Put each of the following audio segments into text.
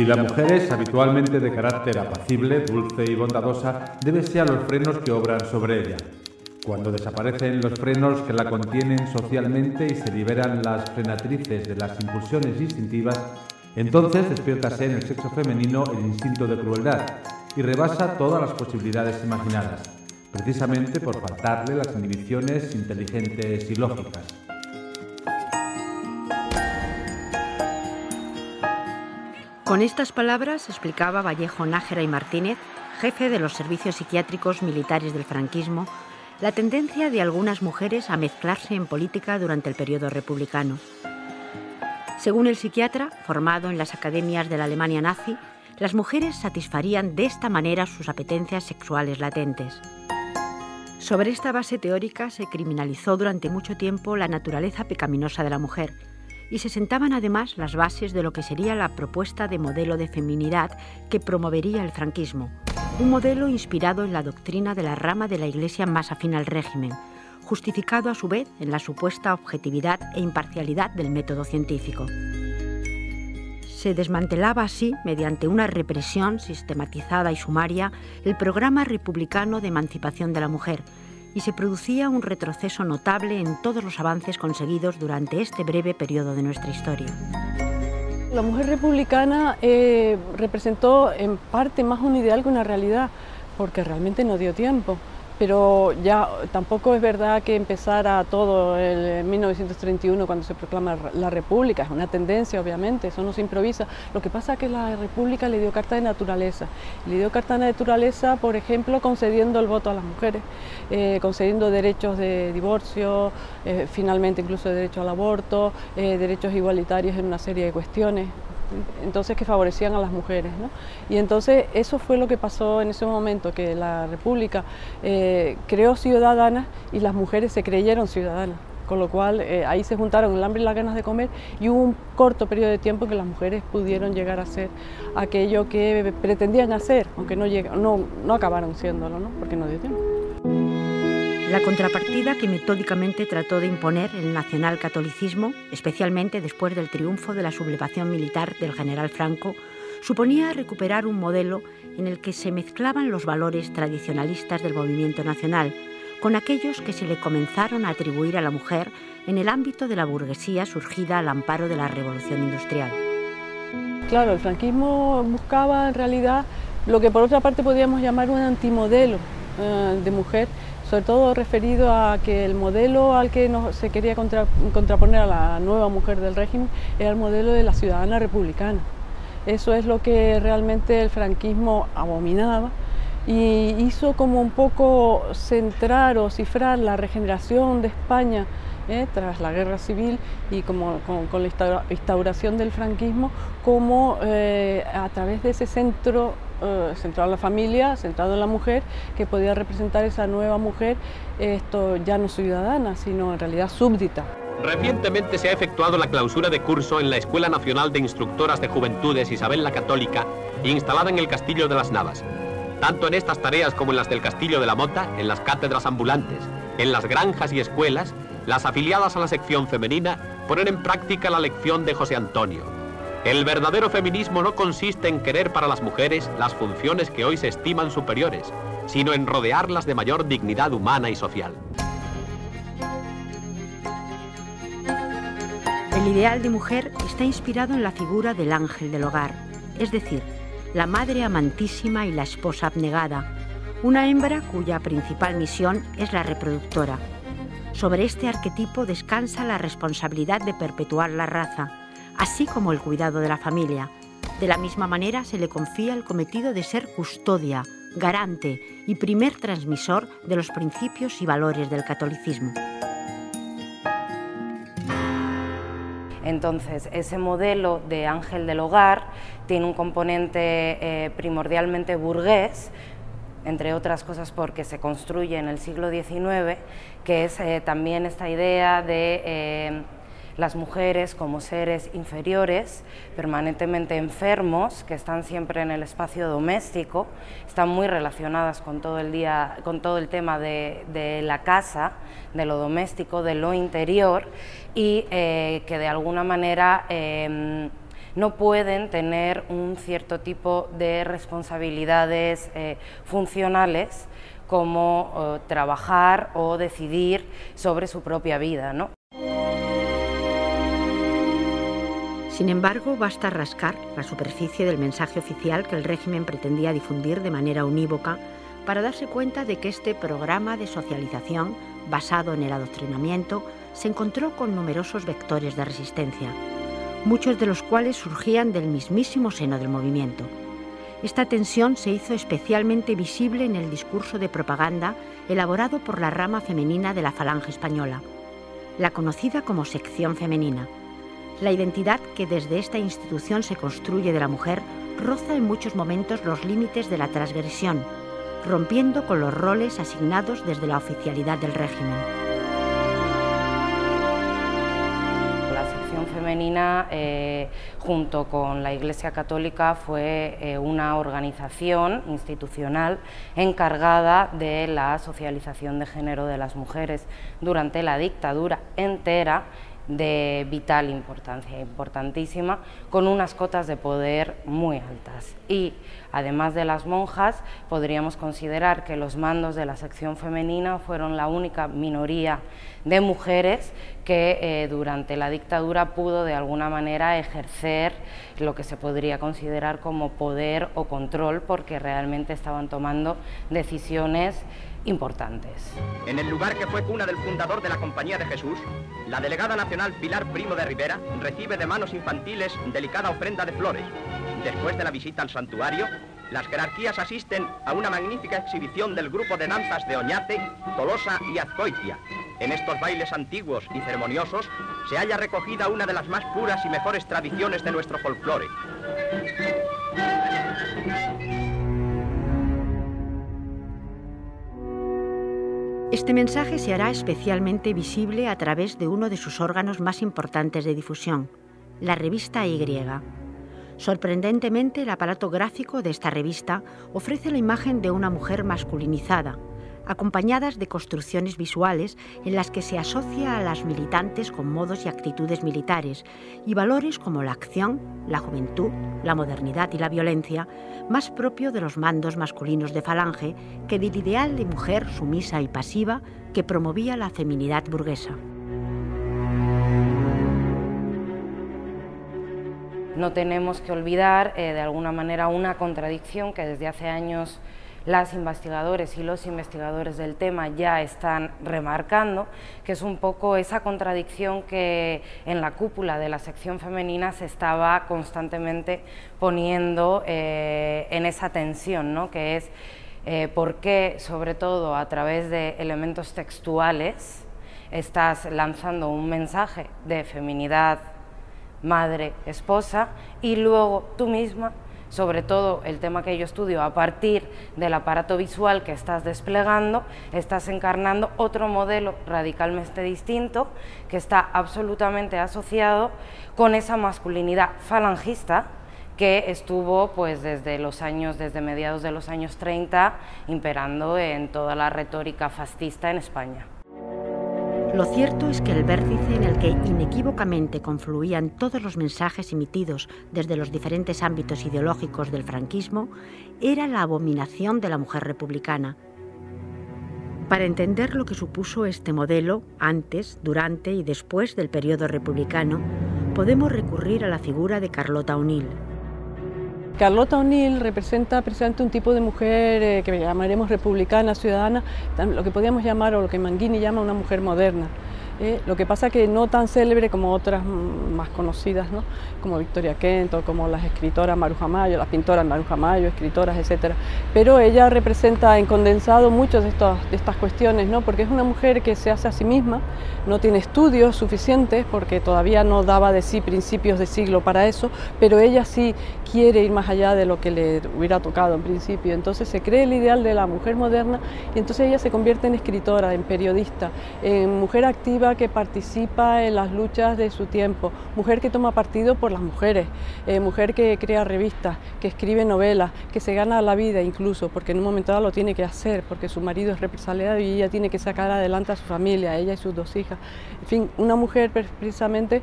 Si la mujer es habitualmente de carácter apacible, dulce y bondadosa, débese a los frenos que obran sobre ella. Cuando desaparecen los frenos que la contienen socialmente y se liberan las frenatrices de las impulsiones instintivas, entonces despiértase en el sexo femenino el instinto de crueldad y rebasa todas las posibilidades imaginadas, precisamente por faltarle las inhibiciones inteligentes y lógicas. Con estas palabras explicaba Vallejo Nájera y Martínez, jefe de los servicios psiquiátricos militares del franquismo, la tendencia de algunas mujeres a mezclarse en política durante el periodo republicano. Según el psiquiatra, formado en las academias de la Alemania nazi, las mujeres satisfarían de esta manera sus apetencias sexuales latentes. Sobre esta base teórica se criminalizó durante mucho tiempo la naturaleza pecaminosa de la mujer y se sentaban además las bases de lo que sería la propuesta de modelo de feminidad que promovería el franquismo, un modelo inspirado en la doctrina de la rama de la Iglesia más afín al régimen, justificado a su vez en la supuesta objetividad e imparcialidad del método científico. Se desmantelaba así, mediante una represión sistematizada y sumaria, el programa republicano de emancipación de la mujer, y se producía un retroceso notable en todos los avances conseguidos durante este breve periodo de nuestra historia. La mujer republicana representó en parte más un ideal que una realidad, porque realmente no dio tiempo. Pero ya tampoco es verdad que empezara todo en 1931 cuando se proclama la República, es una tendencia obviamente, eso no se improvisa. Lo que pasa es que la República le dio carta de naturaleza, le dio carta de naturaleza, por ejemplo, concediendo el voto a las mujeres, concediendo derechos de divorcio, finalmente incluso derecho al aborto, derechos igualitarios en una serie de cuestiones. Entonces que favorecían a las mujeres, ¿no? Y entonces eso fue lo que pasó en ese momento, que la República creó ciudadanas y las mujeres se creyeron ciudadanas, con lo cual ahí se juntaron el hambre y las ganas de comer y hubo un corto periodo de tiempo en que las mujeres pudieron llegar a hacer aquello que pretendían hacer, aunque no acabaron siéndolo, ¿no? Porque no dio tiempo. La contrapartida que metódicamente trató de imponer el nacionalcatolicismo, especialmente después del triunfo de la sublevación militar del general Franco, suponía recuperar un modelo en el que se mezclaban los valores tradicionalistas del movimiento nacional con aquellos que se le comenzaron a atribuir a la mujer en el ámbito de la burguesía surgida al amparo de la revolución industrial. Claro, el franquismo buscaba en realidad lo que por otra parte podríamos llamar un antimodelo de mujer, sobre todo referido a que el modelo al que se quería contraponer a la nueva mujer del régimen era el modelo de la ciudadana republicana. Eso es lo que realmente el franquismo abominaba y hizo como un poco centrar o cifrar la regeneración de España tras la guerra civil y como con la instauración del franquismo, como a través de ese centrado en la familia, centrado en la mujer, que podía representar esa nueva mujer, ya no ciudadana, sino en realidad súbdita. Recientemente se ha efectuado la clausura de curso en la Escuela Nacional de Instructoras de Juventudes Isabel la Católica, instalada en el Castillo de las Navas. Tanto en estas tareas como en las del Castillo de la Mota, en las cátedras ambulantes, en las granjas y escuelas, las afiliadas a la sección femenina ponen en práctica la lección de José Antonio. El verdadero feminismo no consiste en querer para las mujeres las funciones que hoy se estiman superiores, sino en rodearlas de mayor dignidad humana y social. El ideal de mujer está inspirado en la figura del ángel del hogar, es decir, la madre amantísima y la esposa abnegada, una hembra cuya principal misión es la reproductora. Sobre este arquetipo descansa la responsabilidad de perpetuar la raza, así como el cuidado de la familia. De la misma manera se le confía el cometido de ser custodia, garante y primer transmisor de los principios y valores del catolicismo. Entonces, ese modelo de ángel del hogar tiene un componente primordialmente burgués, entre otras cosas porque se construye en el siglo XIX, que es también esta idea de las mujeres como seres inferiores, permanentemente enfermos, que están siempre en el espacio doméstico, están muy relacionadas con todo el tema de la casa, de lo doméstico, de lo interior, y que de alguna manera no pueden tener un cierto tipo de responsabilidades funcionales como trabajar o decidir sobre su propia vida, ¿no? Sin embargo, basta rascar la superficie del mensaje oficial que el régimen pretendía difundir de manera unívoca para darse cuenta de que este programa de socialización, basado en el adoctrinamiento, se encontró con numerosos vectores de resistencia, muchos de los cuales surgían del mismísimo seno del movimiento. Esta tensión se hizo especialmente visible en el discurso de propaganda elaborado por la rama femenina de la Falange Española, la conocida como sección femenina. La identidad que desde esta institución se construye de la mujer roza en muchos momentos los límites de la transgresión, rompiendo con los roles asignados desde la oficialidad del régimen. La sección femenina, junto con la Iglesia Católica, fue una organización institucional encargada de la socialización de género de las mujeres durante la dictadura entera, de vital importancia, importantísima, con unas cotas de poder muy altas. Y además de las monjas, podríamos considerar que los mandos de la sección femenina fueron la única minoría de mujeres que durante la dictadura pudo de alguna manera ejercer lo que se podría considerar como poder o control, porque realmente estaban tomando decisiones importantes. En el lugar que fue cuna del fundador de la Compañía de Jesús, la delegada nacional Pilar Primo de Rivera recibe de manos infantiles delicada ofrenda de flores. Después de la visita al santuario, las jerarquías asisten a una magnífica exhibición del grupo de danzas de Oñate, Tolosa y Azcoitia. En estos bailes antiguos y ceremoniosos se halla recogida una de las más puras y mejores tradiciones de nuestro folclore. Este mensaje se hará especialmente visible a través de uno de sus órganos más importantes de difusión, la revista Y. Sorprendentemente, el aparato gráfico de esta revista ofrece la imagen de una mujer masculinizada, acompañadas de construcciones visuales en las que se asocia a las militantes con modos y actitudes militares y valores como la acción, la juventud, la modernidad y la violencia, más propio de los mandos masculinos de Falange que del ideal de mujer sumisa y pasiva que promovía la feminidad burguesa. No tenemos que olvidar, de alguna manera, una contradicción que desde hace años las investigadores y los investigadores del tema ya están remarcando, que es un poco esa contradicción que en la cúpula de la sección femenina se estaba constantemente poniendo en esa tensión, ¿no? Que es por qué, sobre todo a través de elementos textuales, estás lanzando un mensaje de feminidad, madre, esposa, y luego tú misma, sobre todo el tema que yo estudio, a partir del aparato visual que estás desplegando, estás encarnando otro modelo radicalmente distinto que está absolutamente asociado con esa masculinidad falangista que estuvo pues desde mediados de los años 30 imperando en toda la retórica fascista en España. Lo cierto es que el vértice en el que inequívocamente confluían todos los mensajes emitidos desde los diferentes ámbitos ideológicos del franquismo era la abominación de la mujer republicana. Para entender lo que supuso este modelo antes, durante y después del periodo republicano, podemos recurrir a la figura de Carlota O'Neill. Carlota O'Neill representa precisamente un tipo de mujer que llamaremos republicana, ciudadana, lo que podríamos llamar, o lo que Manguini llama, una mujer moderna. Lo que pasa que no tan célebre como otras más conocidas, ¿no? Como Victoria Kent o como las escritoras Maruja Mayo, las pintoras Maruja Mayo, escritoras, etc. Pero ella representa en condensado muchas de estas cuestiones, ¿no? Porque es una mujer que se hace a sí misma, no tiene estudios suficientes porque todavía no daba de sí principios de siglo para eso, pero ella sí quiere ir más allá de lo que le hubiera tocado en principio. Entonces se cree el ideal de la mujer moderna y entonces ella se convierte en escritora, en periodista, en mujer activa activa que participa en las luchas de su tiempo, mujer que toma partido por las mujeres, mujer que crea revistas, que escribe novelas, que se gana la vida incluso, porque en un momento dado lo tiene que hacer, porque su marido es represaliado y ella tiene que sacar adelante a su familia, ella y sus 2 hijas. En fin, una mujer precisamente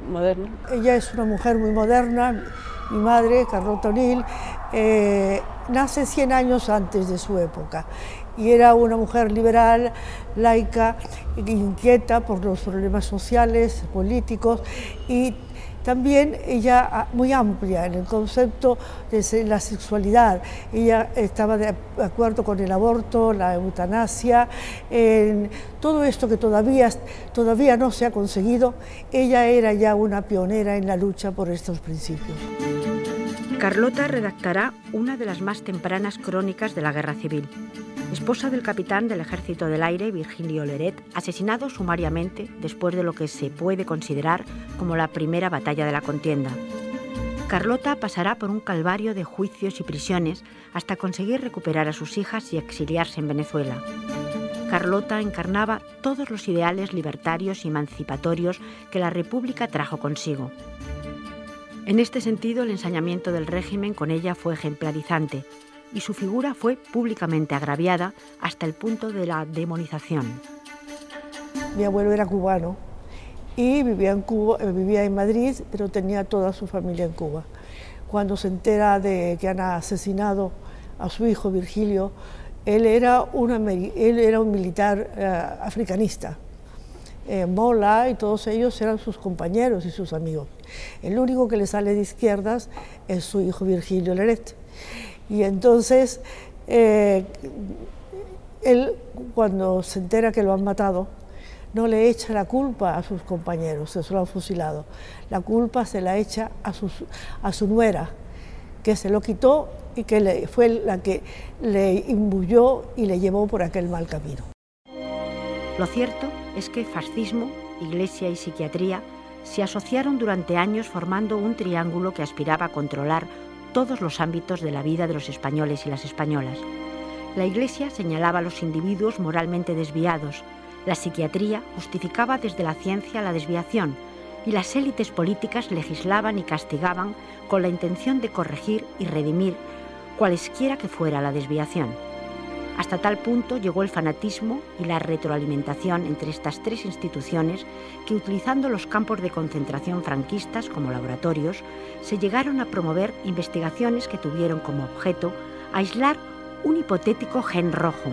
moderna. Ella es una mujer muy moderna. Mi madre, Carlota O'Neill, nace 100 años antes de su época y era una mujer liberal, laica, inquieta por los problemas sociales, políticos y también ella muy amplia en el concepto de la sexualidad. Ella estaba de acuerdo con el aborto, la eutanasia, en todo esto que todavía no se ha conseguido. Ella era ya una pionera en la lucha por estos principios. Carlota redactará una de las más tempranas crónicas de la Guerra Civil. Esposa del capitán del Ejército del Aire, Virgilio Leret, asesinado sumariamente después de lo que se puede considerar como la primera batalla de la contienda. Carlota pasará por un calvario de juicios y prisiones hasta conseguir recuperar a sus hijas y exiliarse en Venezuela. Carlota encarnaba todos los ideales libertarios y emancipatorios que la República trajo consigo. En este sentido, el ensañamiento del régimen con ella fue ejemplarizante y su figura fue públicamente agraviada hasta el punto de la demonización. Mi abuelo era cubano y vivía en Madrid, pero tenía toda su familia en Cuba. Cuando se entera de que han asesinado a su hijo Virgilio, él era un militar africanista. Mola y todos ellos eran sus compañeros y sus amigos. El único que le sale de izquierdas es su hijo Virgilio Leret. Y entonces, él, cuando se entera que lo han matado, no le echa la culpa a sus compañeros, se lo han fusilado. La culpa se la echa a su nuera, que se lo quitó y que fue la que le imbuyó y le llevó por aquel mal camino. Lo cierto es que fascismo, Iglesia y psiquiatría se asociaron durante años formando un triángulo que aspiraba a controlar todos los ámbitos de la vida de los españoles y las españolas. La Iglesia señalaba a los individuos moralmente desviados, la psiquiatría justificaba desde la ciencia la desviación y las élites políticas legislaban y castigaban con la intención de corregir y redimir cualesquiera que fuera la desviación. Hasta tal punto llegó el fanatismo y la retroalimentación entre estas 3 instituciones que, utilizando los campos de concentración franquistas como laboratorios, se llegaron a promover investigaciones que tuvieron como objeto aislar un hipotético gen rojo,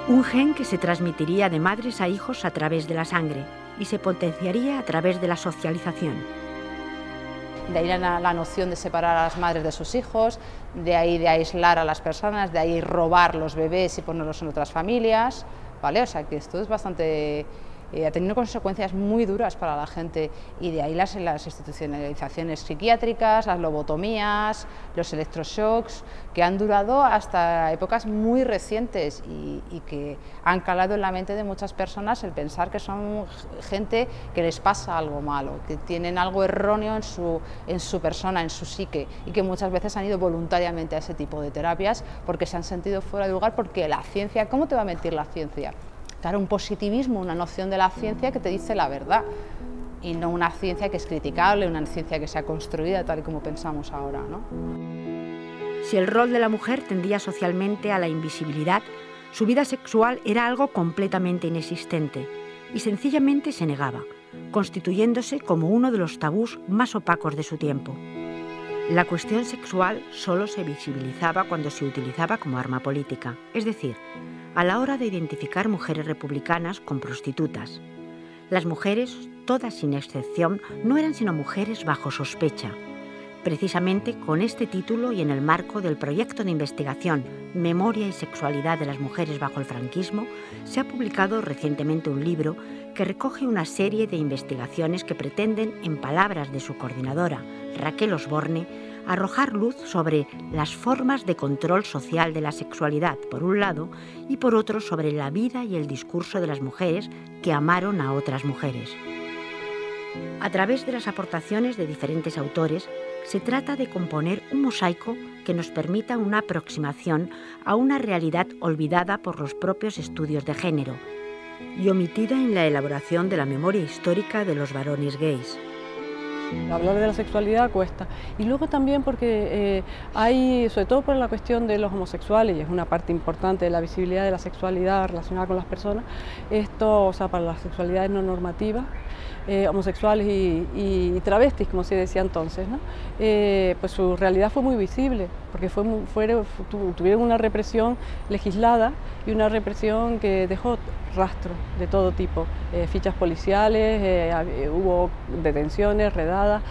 un gen que se transmitiría de madres a hijos a través de la sangre y se potenciaría a través de la socialización. De ahí la noción de separar a las madres de sus hijos, de ahí de aislar a las personas, de ahí robar los bebés y ponerlos en otras familias, ¿vale? O sea que esto es bastante... ha tenido consecuencias muy duras para la gente y de ahí las institucionalizaciones psiquiátricas, las lobotomías, los electroshocks, que han durado hasta épocas muy recientes y que han calado en la mente de muchas personas el pensar que son gente que les pasa algo malo, que tienen algo erróneo en su persona, en su psique, y que muchas veces han ido voluntariamente a ese tipo de terapias porque se han sentido fuera de lugar, porque la ciencia, ¿cómo te va a mentir la ciencia? Claro, un positivismo, una noción de la ciencia que te dice la verdad y no una ciencia que es criticable, una ciencia que sea construida tal y como pensamos ahora, ¿no? Si el rol de la mujer tendía socialmente a la invisibilidad, su vida sexual era algo completamente inexistente y sencillamente se negaba, constituyéndose como uno de los tabús más opacos de su tiempo. La cuestión sexual solo se visibilizaba cuando se utilizaba como arma política, es decir, a la hora de identificar mujeres republicanas con prostitutas. Las mujeres, todas sin excepción, no eran sino mujeres bajo sospecha. Precisamente con este título y en el marco del proyecto de investigación Memoria y sexualidad de las mujeres bajo el franquismo, se ha publicado recientemente un libro que recoge una serie de investigaciones que pretenden, en palabras de su coordinadora, Raquel Osborne, arrojar luz sobre las formas de control social de la sexualidad, por un lado, y por otro sobre la vida y el discurso de las mujeres que amaron a otras mujeres. A través de las aportaciones de diferentes autores, se trata de componer un mosaico que nos permita una aproximación a una realidad olvidada por los propios estudios de género y omitida en la elaboración de la memoria histórica de los varones gays. Hablar de la sexualidad cuesta, y luego también porque hay, sobre todo por la cuestión de los homosexuales, y es una parte importante de la visibilidad de la sexualidad relacionada con las personas, esto, o sea, para las sexualidades no normativas, homosexuales y travestis, como se decía entonces, ¿no? Pues su realidad fue muy visible, porque tuvieron una represión legislada y una represión que dejó rastros de todo tipo, fichas policiales, hubo detenciones, redadas,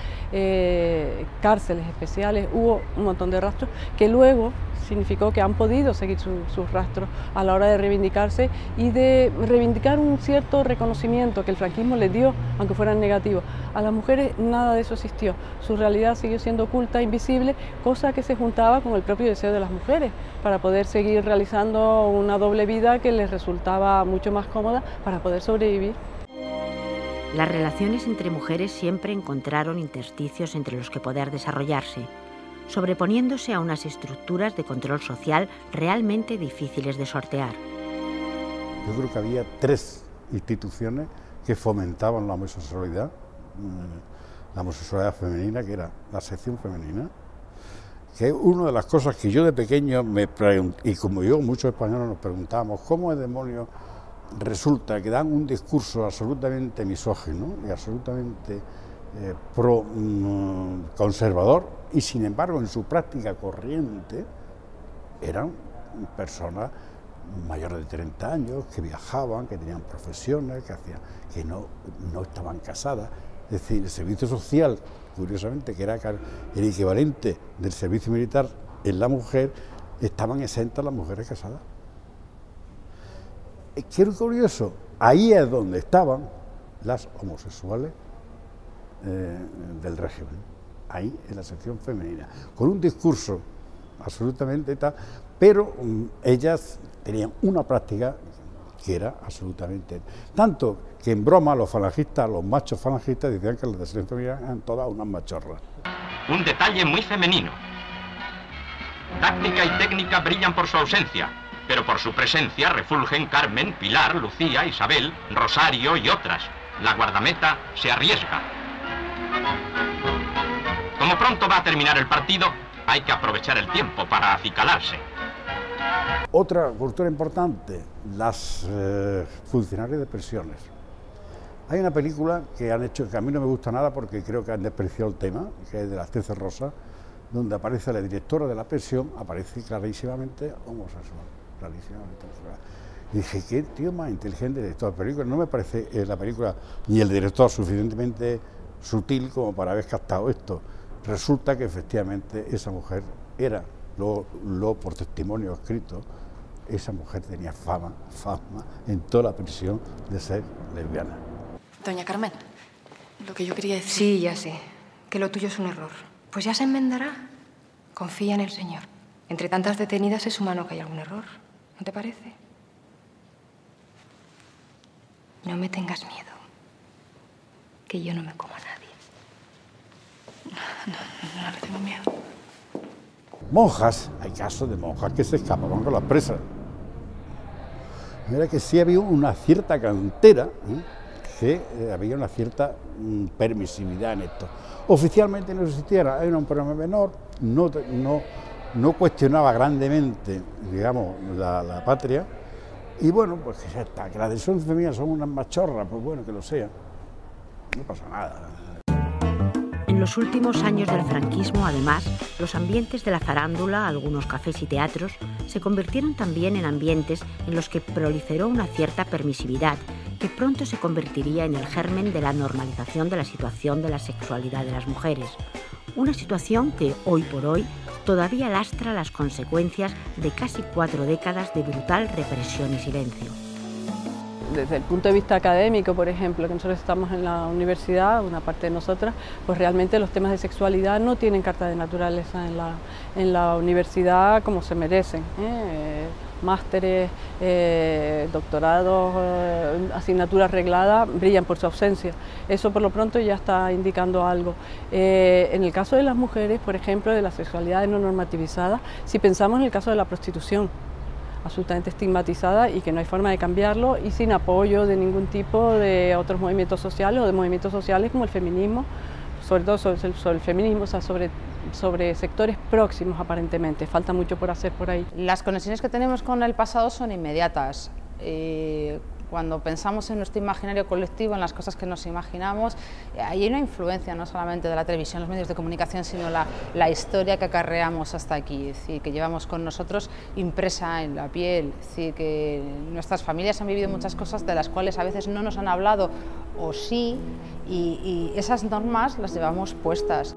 cárceles especiales, hubo un montón de rastros que luego significó que han podido seguir sus rastros a la hora de reivindicarse y de reivindicar un cierto reconocimiento que el franquismo les dio, aunque fueran negativos. A las mujeres nada de eso existió, su realidad siguió siendo oculta, invisible, cosa que se juntaba con el propio deseo de las mujeres para poder seguir realizando una doble vida que les resultaba mucho más cómoda para poder sobrevivir. Las relaciones entre mujeres siempre encontraron intersticios entre los que poder desarrollarse, sobreponiéndose a unas estructuras de control social realmente difíciles de sortear. Yo creo que había 3 instituciones que fomentaban la homosexualidad femenina, que era la sección femenina, que es una de las cosas que yo de pequeño me pregunté, y como yo, muchos españoles nos preguntábamos, ¿cómo el demonio resulta que dan un discurso absolutamente misógino y absolutamente conservador, y sin embargo en su práctica corriente eran personas mayores de 30 años, que viajaban, que tenían profesiones, que no estaban casadas? Es decir, el servicio social, curiosamente, que era el equivalente del servicio militar en la mujer, estaban exentas las mujeres casadas. Qué curioso, ahí es donde estaban las homosexuales del régimen, ahí en la sección femenina, con un discurso absolutamente tal, pero ellas tenían una práctica que era absolutamente... Tanto que en broma los falangistas, los machos falangistas, decían que las de sección femenina eran todas unas machorras. Un detalle muy femenino. Táctica y técnica brillan por su ausencia, pero por su presencia refulgen Carmen, Pilar, Lucía, Isabel, Rosario y otras. La guardameta se arriesga. Como pronto va a terminar el partido, hay que aprovechar el tiempo para acicalarse. Otra cultura importante, las funcionarias de prisiones. Hay una película que han hecho, que a mí no me gusta nada porque creo que han despreciado el tema, que es de las Teces Rosas, donde aparece la directora de la prisión, aparece clarísimamente homosexual, clarísimamente homosexual. Y dije, qué tío más inteligente de toda la película. No me parece la película ni el director suficientemente sutil como para haber captado esto. Resulta que efectivamente esa mujer era, lo por testimonio escrito, esa mujer tenía fama en toda la prisión de ser lesbiana. Doña Carmen, lo que yo quería decir... Sí, ya sé, que lo tuyo es un error. Pues ya se enmendará. Confía en el Señor. Entre tantas detenidas es humano que hay algún error, ¿no te parece? No me tengas miedo, que yo no me como a nadie. No le tengo miedo. Monjas, hay casos de monjas que se escapaban con las presas. Mira que sí había una cierta cantera, que había una cierta permisividad en esto. Oficialmente no existía, era un programa menor, no cuestionaba grandemente, digamos, la patria, y bueno, pues que ya está, que las de son femeninas son unas machorras, pues bueno, que lo sean, no pasa nada. En los últimos años del franquismo, además, los ambientes de la farándula, algunos cafés y teatros, se convirtieron también en ambientes en los que proliferó una cierta permisividad que pronto se convertiría en el germen de la normalización de la situación de la sexualidad de las mujeres. Una situación que, hoy por hoy, todavía lastra las consecuencias de casi 4 décadas de brutal represión y silencio. Desde el punto de vista académico, por ejemplo, que nosotros estamos en la universidad, una parte de nosotras, pues realmente los temas de sexualidad no tienen carta de naturaleza en la universidad como se merecen. Másteres, doctorados, asignaturas regladas brillan por su ausencia. Eso por lo pronto ya está indicando algo. En el caso de las mujeres, por ejemplo, de la sexualidad no normativizada, si pensamos en el caso de la prostitución, absolutamente estigmatizada y que no hay forma de cambiarlo, y sin apoyo de ningún tipo de otros movimientos sociales o de movimientos sociales como el feminismo, sobre todo sobre el feminismo, o sea, sobre sectores próximos aparentemente. Falta mucho por hacer por ahí. Las conexiones que tenemos con el pasado son inmediatas. Cuando pensamos en nuestro imaginario colectivo, en las cosas que nos imaginamos, hay una influencia no solamente de la televisión, los medios de comunicación, sino la historia que acarreamos hasta aquí, es decir, que llevamos con nosotros impresa en la piel, es decir, que nuestras familias han vivido muchas cosas de las cuales a veces no nos han hablado o sí, y esas normas las llevamos puestas.